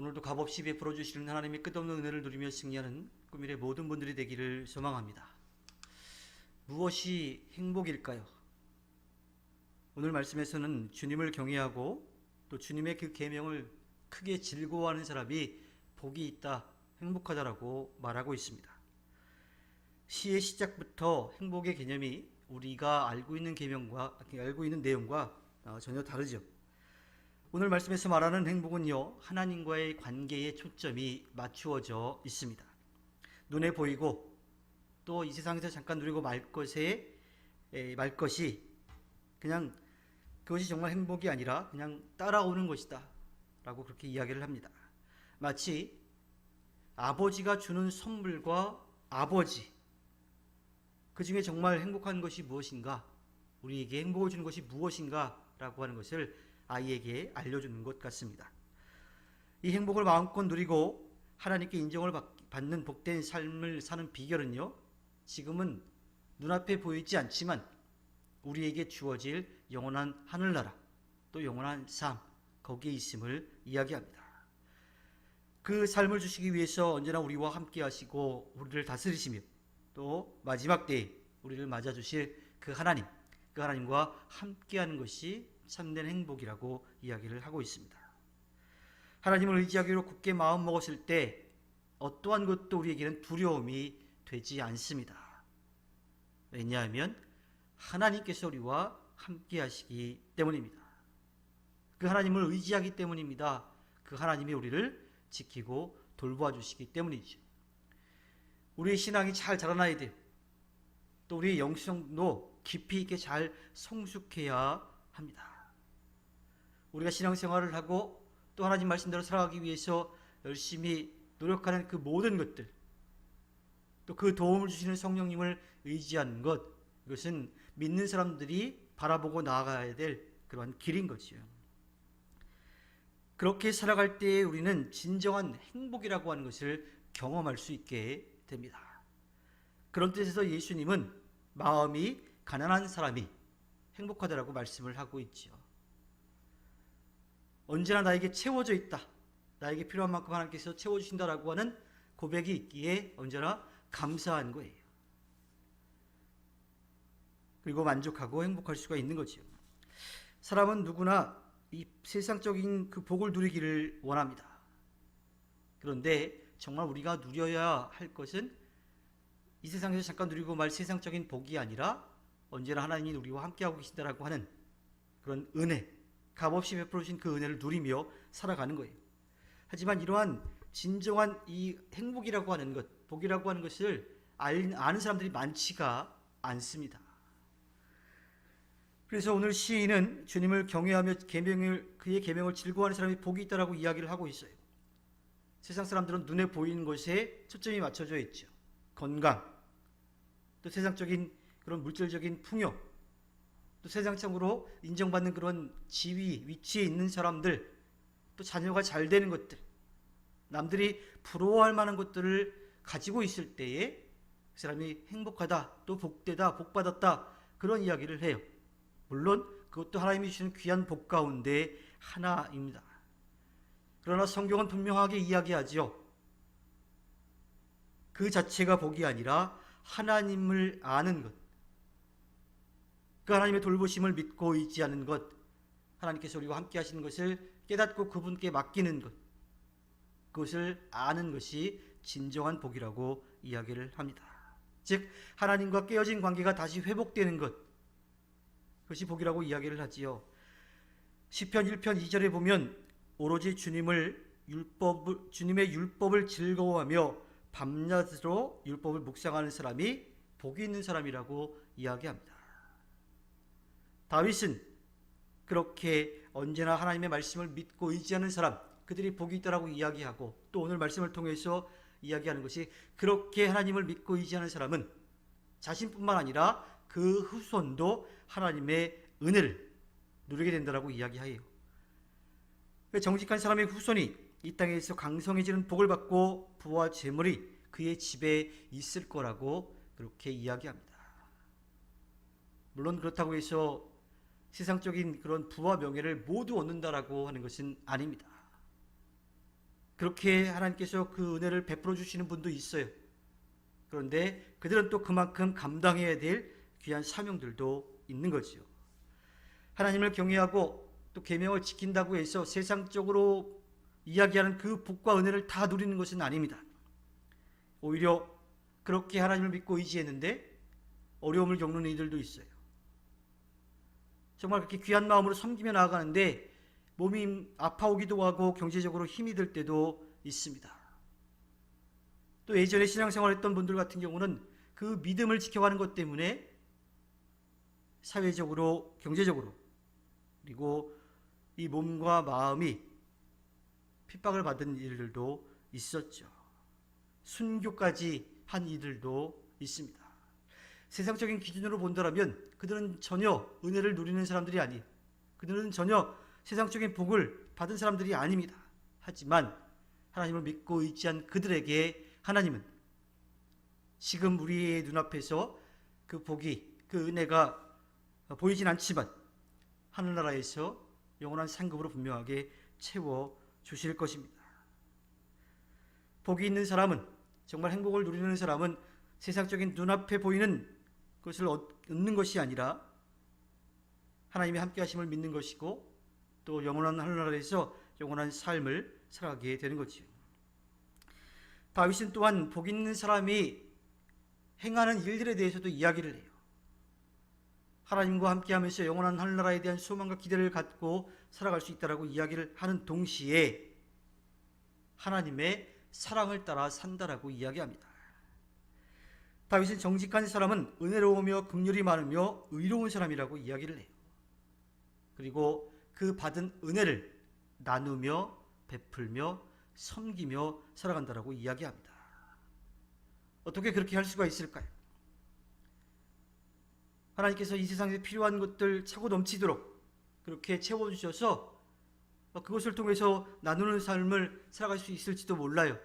오늘도 값없이 베풀어 주시는 하나님의 끝없는 은혜를 누리며 승리하는 꿈일의 모든 분들이 되기를 소망합니다. 무엇이 행복일까요? 오늘 말씀에서는 주님을 경외하고 또 주님의 그 계명을 크게 즐거워하는 사람이 복이 있다, 행복하다라고 말하고 있습니다. 시의 시작부터 행복의 개념이 우리가 알고 있는 내용과 전혀 다르죠. 오늘 말씀에서 말하는 행복은요, 하나님과의 관계에 초점이 맞추어져 있습니다. 눈에 보이고 또 이 세상에서 잠깐 누리고 말 것이 그냥 그것이 정말 행복이 아니라 그냥 따라오는 것이다 라고 그렇게 이야기를 합니다. 마치 아버지가 주는 선물과 아버지, 그 중에 정말 행복한 것이 무엇인가, 우리에게 행복을 주는 것이 무엇인가 라고 하는 것을 아이에게 알려주는 것 같습니다. 이 행복을 마음껏 누리고 하나님께 인정을 받는 복된 삶을 사는 비결은요, 지금은 눈앞에 보이지 않지만 우리에게 주어질 영원한 하늘나라, 또 영원한 삶, 거기에 있음을 이야기합니다. 그 삶을 주시기 위해서 언제나 우리와 함께 하시고 우리를 다스리시며 또 마지막 때에 우리를 맞아주실 그 하나님과 함께하는 것이 참된 행복이라고 이야기를 하고 있습니다. 하나님을 의지하기로 굳게 마음 먹었을 때 어떠한 것도 우리에게는 두려움이 되지 않습니다. 왜냐하면 하나님께서 우리와 함께 하시기 때문입니다. 그 하나님을 의지하기 때문입니다. 그 하나님이 우리를 지키고 돌보아 주시기 때문이죠. 우리의 신앙이 잘 자라나야 돼요. 또 우리의 영성도 깊이 있게 잘 성숙해야 합니다. 우리가 신앙생활을 하고 또 하나님 말씀대로 살아가기 위해서 열심히 노력하는 그 모든 것들, 또 그 도움을 주시는 성령님을 의지하는 것, 이것은 믿는 사람들이 바라보고 나아가야 될 그러한 길인 거지요. 그렇게 살아갈 때에 우리는 진정한 행복이라고 하는 것을 경험할 수 있게 됩니다. 그런 뜻에서 예수님은 마음이 가난한 사람이 행복하다라고 말씀을 하고 있지요. 언제나 나에게 채워져 있다, 나에게 필요한 만큼 하나님께서 채워주신다라고 하는 고백이 있기에 언제나 감사한 거예요. 그리고 만족하고 행복할 수가 있는 거지요. 사람은 누구나 이 세상적인 그 복을 누리기를 원합니다. 그런데 정말 우리가 누려야 할 것은 이 세상에서 잠깐 누리고 말 세상적인 복이 아니라 언제나 하나님이 우리와 함께하고 계신다라고 하는 그런 은혜, 값없이 베풀어 주신 그 은혜를 누리며 살아가는 거예요. 하지만 이러한 진정한 이 행복이라고 하는 것, 복이라고 하는 것을 아는 사람들이 많지가 않습니다. 그래서 오늘 시인은 주님을 경외하며 그의 계명을 즐거워하는 사람이 복이 있다라고 이야기를 하고 있어요. 세상 사람들은 눈에 보이는 것에 초점이 맞춰져 있죠. 건강, 또 세상적인 그런 물질적인 풍요, 또 세상적으로 인정받는 그런 지위, 위치에 있는 사람들, 또 자녀가 잘 되는 것들, 남들이 부러워할 만한 것들을 가지고 있을 때에 그 사람이 행복하다, 또 복되다, 복받았다, 그런 이야기를 해요. 물론 그것도 하나님이 주시는 귀한 복 가운데 하나입니다. 그러나 성경은 분명하게 이야기하죠. 그 자체가 복이 아니라 하나님을 아는 것, 그 하나님의 돌보심을 믿고 의지하는 것, 하나님께서 우리와 함께 하시는 것을 깨닫고 그분께 맡기는 것, 그것을 아는 것이 진정한 복이라고 이야기를 합니다. 즉 하나님과 깨어진 관계가 다시 회복되는 것, 그것이 복이라고 이야기를 하지요. 시편 1편 2절에 보면 오로지 주님의 율법을 즐거워하며 밤낮으로 율법을 묵상하는 사람이 복이 있는 사람이라고 이야기합니다. 다윗은 그렇게 언제나 하나님의 말씀을 믿고 의지하는 사람, 그들이 복이 있다라고 이야기하고, 또 오늘 말씀을 통해서 이야기하는 것이 그렇게 하나님을 믿고 의지하는 사람은 자신뿐만 아니라 그 후손도 하나님의 은혜를 누리게 된다라고 이야기해요. 정직한 사람의 후손이 이 땅에서 강성해지는 복을 받고 부와 재물이 그의 집에 있을 거라고 그렇게 이야기합니다. 물론 그렇다고 해서 세상적인 그런 부와 명예를 모두 얻는다라고 하는 것은 아닙니다. 그렇게 하나님께서 그 은혜를 베풀어 주시는 분도 있어요. 그런데 그들은 또 그만큼 감당해야 될 귀한 사명들도 있는 거지요. 하나님을 경외하고 또 계명을 지킨다고 해서 세상적으로 이야기하는 그 복과 은혜를 다 누리는 것은 아닙니다. 오히려 그렇게 하나님을 믿고 의지했는데 어려움을 겪는 이들도 있어요. 정말 그렇게 귀한 마음으로 섬기며 나아가는데 몸이 아파오기도 하고 경제적으로 힘이 들 때도 있습니다. 또 예전에 신앙생활했던 분들 같은 경우는 그 믿음을 지켜가는 것 때문에 사회적으로, 경제적으로, 그리고 이 몸과 마음이 핍박을 받은 일들도 있었죠. 순교까지 한 이들도 있습니다. 세상적인 기준으로 본다면 그들은 전혀 은혜를 누리는 사람들이 아니에요. 그들은 전혀 세상적인 복을 받은 사람들이 아닙니다. 하지만 하나님을 믿고 의지한 그들에게 하나님은 지금 우리의 눈앞에서 그 복이, 그 은혜가 보이진 않지만 하늘나라에서 영원한 상급으로 분명하게 채워주실 것입니다. 복이 있는 사람은, 정말 행복을 누리는 사람은 세상적인 눈앞에 보이는 것을 얻는 것이 아니라 하나님이 함께 하심을 믿는 것이고 또 영원한 하늘나라에서 영원한 삶을 살아가게 되는 거지요. 다윗은 또한 복 있는 사람이 행하는 일들에 대해서도 이야기를 해요. 하나님과 함께하면서 영원한 하늘나라에 대한 소망과 기대를 갖고 살아갈 수 있다라고 이야기를 하는 동시에 하나님의 사랑을 따라 산다라고 이야기합니다. 다윗은 정직한 사람은 은혜로우며 긍휼이 많으며 의로운 사람이라고 이야기를 해요. 그리고 그 받은 은혜를 나누며 베풀며 섬기며 살아간다라고 이야기합니다. 어떻게 그렇게 할 수가 있을까요? 하나님께서 이 세상에 필요한 것들 차고 넘치도록 그렇게 채워주셔서 그것을 통해서 나누는 삶을 살아갈 수 있을지도 몰라요.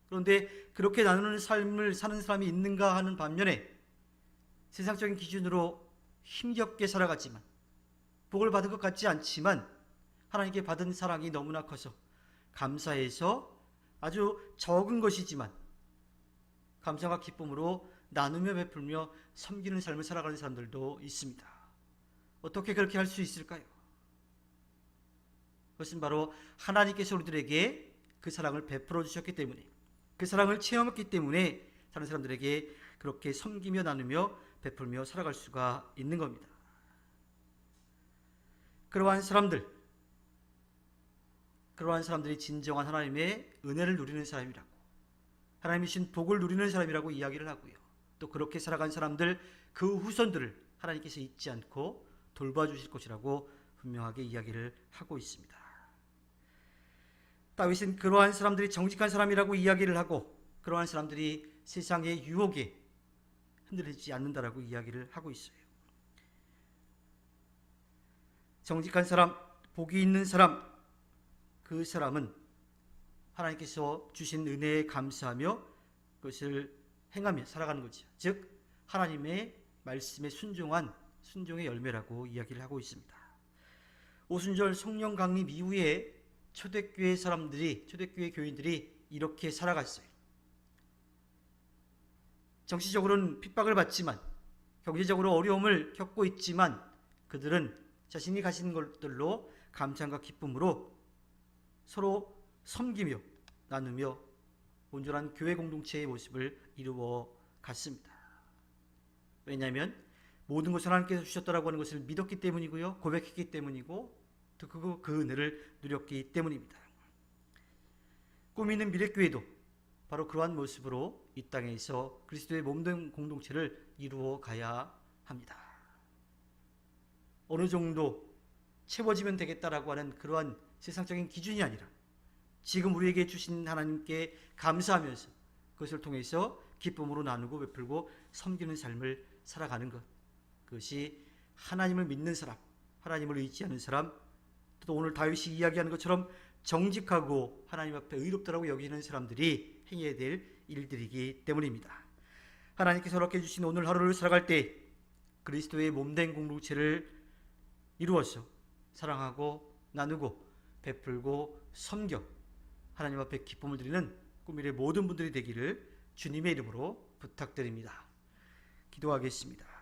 그런데 그렇게 나누는 삶을 사는 사람이 있는가 하는 반면에 세상적인 기준으로 힘겹게 살아갔지만 복을 받은 것 같지 않지만 하나님께 받은 사랑이 너무나 커서 감사해서 아주 적은 것이지만 감사와 기쁨으로 나누며 베풀며 섬기는 삶을 살아가는 사람들도 있습니다. 어떻게 그렇게 할 수 있을까요? 그것은 바로 하나님께서 우리들에게 그 사랑을 베풀어 주셨기 때문에, 그 사랑을 체험했기 때문에 다른 사람들에게 그렇게 섬기며 나누며 베풀며 살아갈 수가 있는 겁니다. 그러한 사람들이 진정한 하나님의 은혜를 누리는 사람이라고, 하나님이 주신 복을 누리는 사람이라고 이야기를 하고요. 또 그렇게 살아간 사람들, 그 후손들을 하나님께서 잊지 않고 돌봐주실 것이라고 분명하게 이야기를 하고 있습니다. 다윗은 그러한 사람들이 정직한 사람이라고 이야기를 하고 그러한 사람들이 세상의 유혹에 흔들리지 않는다라고 이야기를 하고 있어요. 정직한 사람, 복이 있는 사람, 그 사람은 하나님께서 주신 은혜에 감사하며 그것을 행하며 살아가는 거죠. 즉 하나님의 말씀에 순종의 열매라고 이야기를 하고 있습니다. 오순절 성령 강림 이후에 초대교회 교인들이 이렇게 살아갔어요. 정치적으로는 핍박을 받지만, 경제적으로 어려움을 겪고 있지만 그들은 자신이 가진 것들로 감사함과 기쁨으로 서로 섬기며 나누며 온전한 교회 공동체의 모습을 이루어 갔습니다. 왜냐하면 모든 것을 하나님께서 주셨다라고 하는 것을 믿었기 때문이고요, 고백했기 때문이고 또 그 은혜를 누렸기 때문입니다. 꿈이 있는 미래교회도 바로 그러한 모습으로 이 땅에서 그리스도의 몸된 공동체를 이루어 가야 합니다. 어느 정도 채워지면 되겠다라고 하는 그러한 세상적인 기준이 아니라 지금 우리에게 주신 하나님께 감사하면서 그것을 통해서 기쁨으로 나누고 베풀고 섬기는 삶을 살아가는 것, 그것이 하나님을 믿는 사람, 하나님을 의지하는 사람, 또 오늘 다윗이 이야기하는 것처럼 정직하고 하나님 앞에 의롭다라고 여기는 사람들이 행해야 될 일들이기 때문입니다. 하나님께서 허락해 주신 오늘 하루를 살아갈 때 그리스도의 몸된 공동체를 이루어서 사랑하고 나누고 베풀고 섬겨 하나님 앞에 기쁨을 드리는 꾸미의 모든 분들이 되기를 주님의 이름으로 부탁드립니다. 기도하겠습니다.